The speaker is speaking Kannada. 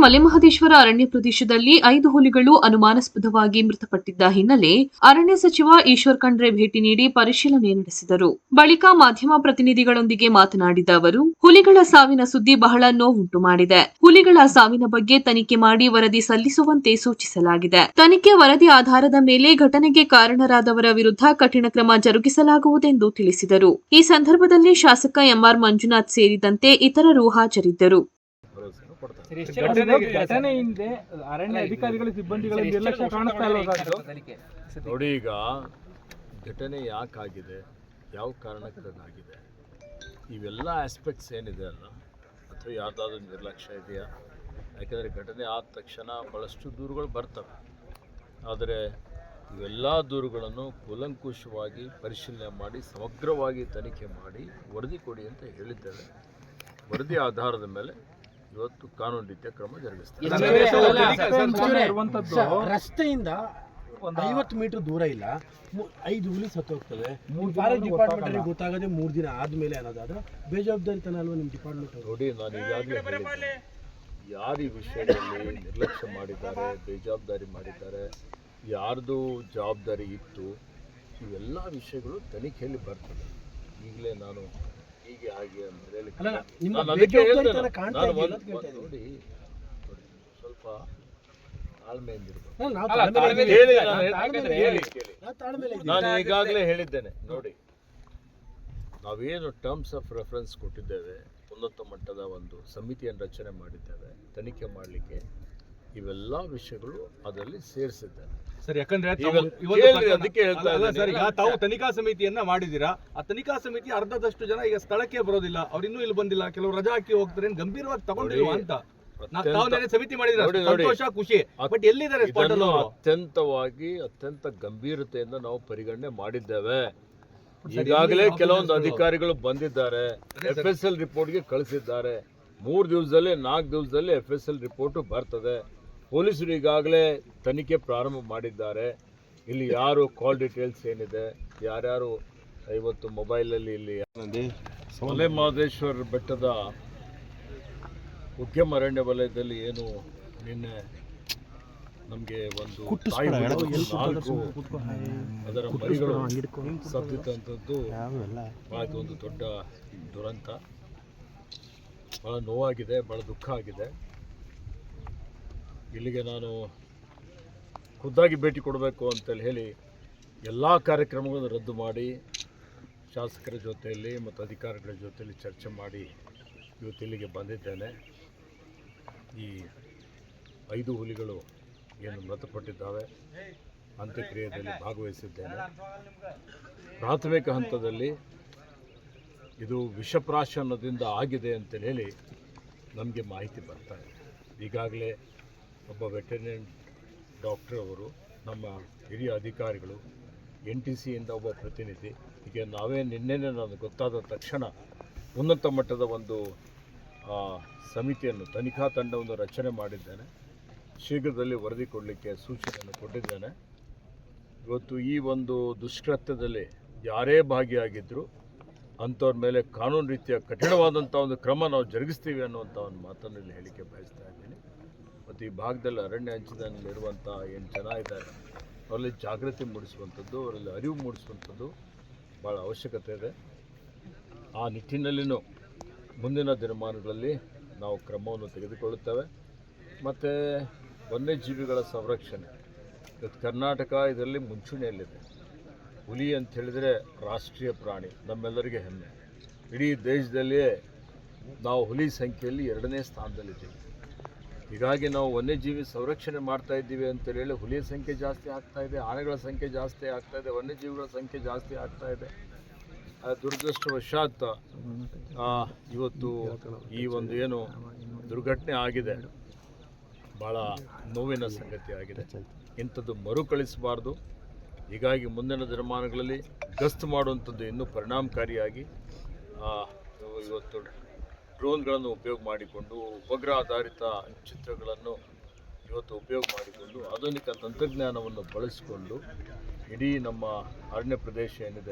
ಮಲೆಮಹದೇಶ್ವರ ಅರಣ್ಯ ಪ್ರದೇಶದಲ್ಲಿ 5 ಹುಲಿಗಳು ಅನುಮಾನಾಸ್ಪದವಾಗಿ ಮೃತಪಟ್ಟಿದ್ದ ಹಿನ್ನೆಲೆ ಅರಣ್ಯ ಸಚಿವ ಈಶ್ವರ್ ಖಂಡ್ರೆ ಭೇಟಿ ನೀಡಿ ಪರಿಶೀಲನೆ ನಡೆಸಿದರು. ಬಳಿಕ ಮಾಧ್ಯಮ ಪ್ರತಿನಿಧಿಗಳೊಂದಿಗೆ ಮಾತನಾಡಿದ ಅವರು, ಹುಲಿಗಳ ಸಾವಿನ ಸುದ್ದಿ ಬಹಳ ನೋವುಂಟು ಮಾಡಿದೆ. ಹುಲಿಗಳ ಸಾವಿನ ಬಗ್ಗೆ ತನಿಖೆ ಮಾಡಿ ವರದಿ ಸಲ್ಲಿಸುವಂತೆ ಸೂಚಿಸಲಾಗಿದೆ. ತನಿಖೆ ವರದಿ ಆಧಾರದ ಮೇಲೆ ಘಟನೆಗೆ ಕಾರಣರಾದವರ ವಿರುದ್ಧ ಕಠಿಣ ಕ್ರಮ ಜರುಗಿಸಲಾಗುವುದೆಂದು ತಿಳಿಸಿದರು. ಈ ಸಂದರ್ಭದಲ್ಲಿ ಶಾಸಕ ಎಂಆರ್ ಮಂಜುನಾಥ್ ಸೇರಿದಂತೆ ಇತರರು ಹಾಜರಿದ್ದರು. ಘಟನೆಯಿಂದ ಅರಣ್ಯ ಅಧಿಕಾರಿಗಳು ಸಿಬ್ಬಂದಿಗಳ ನಿರ್ಲಕ್ಷ್ಯ ಕಾಣಿಸ್ತಾ ಇಲ್ಲ. ನೋಡಿ, ಈಗ ಘಟನೆ ಯಾಕಾಗಿದೆ, ಯಾವ ಕಾರಣಕ್ಕಾಗಿದೆ, ಇವೆಲ್ಲ ಆಸ್ಪೆಕ್ಟ್ಸ್ ಏನಿದೆ ಅಲ್ಲ, ಅಥವಾ ಯಾವುದಾದ್ರೂ ನಿರ್ಲಕ್ಷ್ಯ ಇದೆಯಾ? ಯಾಕೆಂದರೆ ಘಟನೆ ಆದ ತಕ್ಷಣ ಭಾಳಷ್ಟು ದೂರುಗಳು ಬರ್ತವೆ. ಆದರೆ ಇವೆಲ್ಲ ದೂರುಗಳನ್ನು ಕೂಲಂಕುಷವಾಗಿ ಪರಿಶೀಲನೆ ಮಾಡಿ ಸಮಗ್ರವಾಗಿ ತನಿಖೆ ಮಾಡಿ ವರದಿ ಕೊಡಿ ಅಂತ ಹೇಳಿದ್ದೇವೆ. ವರದಿ ಆಧಾರದ ಮೇಲೆ ಇವತ್ತು ಕಾನೂನು ರೀತಿಯ ಕ್ರಮ ಜರುಗಿಸ್ತಾರೆ. ರಸ್ತೆಯಿಂದ 50 ಮೀಟರ್ ದೂರ ಇಲ್ಲ, 5 ಹುಲಿ ಸತ್ತು ಹೋಗ್ತವೆ. ಫಾರೆಸ್ಟ್ ಡಿಪಾರ್ಟ್ಮೆಂಟ್ ಗೊತ್ತಾಗದೆ 3 ದಿನ ಆದ್ಮೇಲೆ ಅನ್ನೋದಾದ್ರೆ ಬೇಜವಾಬ್ದಾರಿತನ ಅಲ್ವಾ ನಿಮ್ಮ ಡಿಪಾರ್ಟ್ಮೆಂಟ್? ನೋಡಿ, ನಾನು ಈಗಾಗಲೇ ಹೇಳಿದ್ದೆ, ಯಾರು ಈ ವಿಷಯದಲ್ಲಿ ನಿರ್ಲಕ್ಷ್ಯ ಮಾಡಿದ್ದಾರೆ, ಬೇಜವಾಬ್ದಾರಿ ಮಾಡಿದ್ದಾರೆ, ಯಾರ್ದು ಜವಾಬ್ದಾರಿ ಇತ್ತು, ಇವೆಲ್ಲ ವಿಷಯಗಳು ತನಿಖೆಯಲ್ಲಿ ಬರ್ತದೆ. ಈಗಲೇ ನಾನು ಹೀಗೆ ಹಾಗೆ ನೋಡಿ, ಸ್ವಲ್ಪ ನಾನು ಈಗಾಗಲೇ ಹೇಳಿದ್ದೇನೆ. ನೋಡಿ, ನಾವೇನು ಟರ್ಮ್ಸ್ ಆಫ್ ರೆಫರೆನ್ಸ್ ಕೊಟ್ಟಿದ್ದೇವೆ, ಉನ್ನತ ಮಟ್ಟದ ಒಂದು ಸಮಿತಿಯನ್ನು ರಚನೆ ಮಾಡಿದ್ದೇವೆ ತನಿಖೆ ಮಾಡಲಿಕ್ಕೆ, ಇವೆಲ್ಲ ವಿಷಯಗಳು ಅದರಲ್ಲಿ ಸೇರಿಸಿದ್ದೇವೆ. ಸರ್, ಯಾಕಂದ್ರೆ ಅದಕ್ಕೆ ಹೇಳ್ತಾ ಸರ್, ಈಗ ತಾವು ತನಿಖಾ ಸಮಿತಿಯನ್ನ ಮಾಡಿದಿರಾ, ಆ ತನಿಖಾ ಸಮಿತಿ ಅರ್ಧದಷ್ಟು ಜನ ಈಗ ಸ್ಥಳಕ್ಕೆ ಬರೋದಿಲ್ಲ, ಅವ್ರು ಇನ್ನೂ ಇಲ್ಲಿ ಬಂದಿಲ್ಲ, ಕೆಲವರು ರಜಾ ಹಾಕಿ ಹೋಗ್ತಾರೆ, ಗಂಭೀರವಾಗಿ ತಗೊಂಡಿಲ್ವಾ ಅಂತ. ಸಮಿತಿ ಮಾಡಿದ್ರೆ ಸಂತೋಷ, ಖುಷಿ, ಬಟ್ ಎಲ್ಲಿದ್ದಾರೆ? ಅತ್ಯಂತ ಗಂಭೀರತೆಯಿಂದ ನಾವು ಪರಿಗಣನೆ ಮಾಡಿದ್ದೇವೆ. ಈಗಾಗಲೇ ಕೆಲವೊಂದು ಅಧಿಕಾರಿಗಳು ಬಂದಿದ್ದಾರೆ, FSL ರಿಪೋರ್ಟ್ಗೆ ಕಳಿಸಿದ್ದಾರೆ. 3 ದಿವಸದಲ್ಲಿ 4 ದಿವಸದಲ್ಲಿ FSL ರಿಪೋರ್ಟ್ ಬರ್ತದೆ. ಪೊಲೀಸರು ಈಗಾಗಲೇ ತನಿಖೆ ಪ್ರಾರಂಭ ಮಾಡಿದ್ದಾರೆ. ಇಲ್ಲಿ ಯಾರು ಕಾಲ್ ಡೀಟೇಲ್ಸ್ ಏನಿದೆ, ಯಾರ್ಯಾರು ಇವತ್ತು ಮೊಬೈಲಲ್ಲಿ ಇಲ್ಲಿ ಮಲೆಮಹದೇಶ್ವರ ಬೆಟ್ಟದ ಉದ್ಯಮ ಅರಣ್ಯ ವಲಯದಲ್ಲಿ ಏನು ನಿನ್ನೆ ನಮಗೆ ಒಂದು 4 ಅದರ ಮರಿಗಳು ಸತ್ತಿದ್ದಂಥದ್ದು ಭಾಳ ಒಂದು ದೊಡ್ಡ ದುರಂತ. ಭಾಳ ನೋವಾಗಿದೆ, ಭಾಳ ದುಃಖ ಆಗಿದೆ. ಇಲ್ಲಿಗೆ ನಾನು ಖುದ್ದಾಗಿ ಭೇಟಿ ಕೊಡಬೇಕು ಅಂತೇಳಿ ಹೇಳಿ ಎಲ್ಲ ಕಾರ್ಯಕ್ರಮಗಳನ್ನು ರದ್ದು ಮಾಡಿ ಶಾಸಕರ ಜೊತೆಯಲ್ಲಿ ಮತ್ತು ಅಧಿಕಾರಿಗಳ ಜೊತೆಯಲ್ಲಿ ಚರ್ಚೆ ಮಾಡಿ ಇವತ್ತು ಇಲ್ಲಿಗೆ ಬಂದಿದ್ದೇನೆ. ಈ 5 ಹುಲಿಗಳು ಏನು ಮೃತಪಟ್ಟಿದ್ದಾವೆ, ಅಂತ್ಯಕ್ರಿಯೆಯಲ್ಲಿ ಭಾಗವಹಿಸಿದ್ದೇನೆ. ಪ್ರಾಥಮಿಕ ಹಂತದಲ್ಲಿ ಇದು ವಿಷಪ್ರಾಶನದಿಂದ ಆಗಿದೆ ಅಂತೇಳಿ ಹೇಳಿ ನಮಗೆ ಮಾಹಿತಿ ಬರ್ತಾರೆ. ಈಗಾಗಲೇ ಒಬ್ಬ ವೆಟರ್ನರಿ ಡಾಕ್ಟರ್ ಅವರು, ನಮ್ಮ ಹಿರಿಯ ಅಧಿಕಾರಿಗಳು, NTC ಇಂದ ಒಬ್ಬ ಪ್ರತಿನಿಧಿ, ಹೀಗೆ ನಾವೇ ನಿನ್ನೆನೇ ನನಗೆ ಗೊತ್ತಾದ ತಕ್ಷಣ ಉನ್ನತ ಮಟ್ಟದ ಒಂದು ಸಮಿತಿಯನ್ನು, ತನಿಖಾ ತಂಡವನ್ನು ರಚನೆ ಮಾಡಿದ್ದೇನೆ. ಶೀಘ್ರದಲ್ಲಿ ವರದಿ ಕೊಡಲಿಕ್ಕೆ ಸೂಚನೆಯನ್ನು ಕೊಟ್ಟಿದ್ದೇನೆ. ಇವತ್ತು ಈ ಒಂದು ದುಷ್ಕೃತ್ಯದಲ್ಲಿ ಯಾರೇ ಭಾಗಿಯಾಗಿದ್ದರೂ ಅಂಥವ್ರ ಮೇಲೆ ಕಾನೂನು ರೀತಿಯ ಕಠಿಣವಾದಂಥ ಒಂದು ಕ್ರಮ ನಾವು ಜರುಗಿಸ್ತೀವಿ ಅನ್ನುವಂಥ ಒಂದು ಮಾತನ್ನು ಇಲ್ಲಿ ಹೇಳಿಕೆ ಬಯಸ್ತಾ ಇದ್ದೀನಿ. ಮತ್ತು ಈ ಭಾಗದಲ್ಲಿ ಅರಣ್ಯ ಅಂಚಿನಲ್ಲಿರುವಂಥ ಏನು ಜನ ಇದ್ದಾರೆ, ಅವರಲ್ಲಿ ಜಾಗೃತಿ ಮೂಡಿಸುವಂಥದ್ದು, ಅವರಲ್ಲಿ ಅರಿವು ಮೂಡಿಸುವಂಥದ್ದು ಭಾಳ ಅವಶ್ಯಕತೆ ಇದೆ. ಆ ನಿಟ್ಟಿನಲ್ಲಿಯೂ ಮುಂದಿನ ದಿನಮಾನಗಳಲ್ಲಿ ನಾವು ಕ್ರಮವನ್ನು ತೆಗೆದುಕೊಳ್ಳುತ್ತೇವೆ. ಮತ್ತು ವನ್ಯಜೀವಿಗಳ ಸಂರಕ್ಷಣೆ, ಇವತ್ತು ಕರ್ನಾಟಕ ಇದರಲ್ಲಿ ಮುಂಚೂಣಿಯಲ್ಲಿದೆ. ಹುಲಿ ಅಂತ ಹೇಳಿದರೆ ರಾಷ್ಟ್ರೀಯ ಪ್ರಾಣಿ, ನಮ್ಮೆಲ್ಲರಿಗೆ ಹೆಮ್ಮೆ. ಇಡೀ ದೇಶದಲ್ಲಿಯೇ ನಾವು ಹುಲಿ ಸಂಖ್ಯೆಯಲ್ಲಿ 2ನೇ ಸ್ಥಾನದಲ್ಲಿದ್ದೀವಿ. ಹೀಗಾಗಿ ನಾವು ವನ್ಯಜೀವಿ ಸಂರಕ್ಷಣೆ ಮಾಡ್ತಾ ಇದ್ದೀವಿ ಅಂತೇಳಿ ಹುಲಿಯ ಸಂಖ್ಯೆ ಜಾಸ್ತಿ ಆಗ್ತಾ ಇದೆ, ಆನೆಗಳ ಸಂಖ್ಯೆ ಜಾಸ್ತಿ ಆಗ್ತಾ ಇದೆ, ವನ್ಯಜೀವಿಗಳ ಸಂಖ್ಯೆ ಜಾಸ್ತಿ ಆಗ್ತಾ ಇದೆ. ದುರದೃಷ್ಟವಶಾತ್ ಇವತ್ತು ಈ ಒಂದು ಏನು ದುರ್ಘಟನೆ ಆಗಿದೆ, ಭಾಳ ನೋವಿನ ಸಂಗತಿ ಆಗಿದೆ. ಇಂಥದ್ದು ಮರುಕಳಿಸಬಾರ್ದು. ಹೀಗಾಗಿ ಮುಂದಿನ ದಿನಮಾನಗಳಲ್ಲಿ ಗಸ್ತು ಮಾಡುವಂಥದ್ದು ಇನ್ನೂ ಪರಿಣಾಮಕಾರಿಯಾಗಿ ಇವತ್ತು ಡ್ರೋನ್ಗಳನ್ನು ಉಪಯೋಗ ಮಾಡಿಕೊಂಡು, ಉಪಗ್ರಹ ಆಧಾರಿತ ಚಿತ್ರಗಳನ್ನು ಇವತ್ತು ಉಪಯೋಗ ಮಾಡಿಕೊಂಡು, ಆಧುನಿಕ ತಂತ್ರಜ್ಞಾನವನ್ನು ಬಳಸಿಕೊಂಡು ಇಡೀ ನಮ್ಮ ಅರಣ್ಯ ಪ್ರದೇಶ ಏನಿದೆ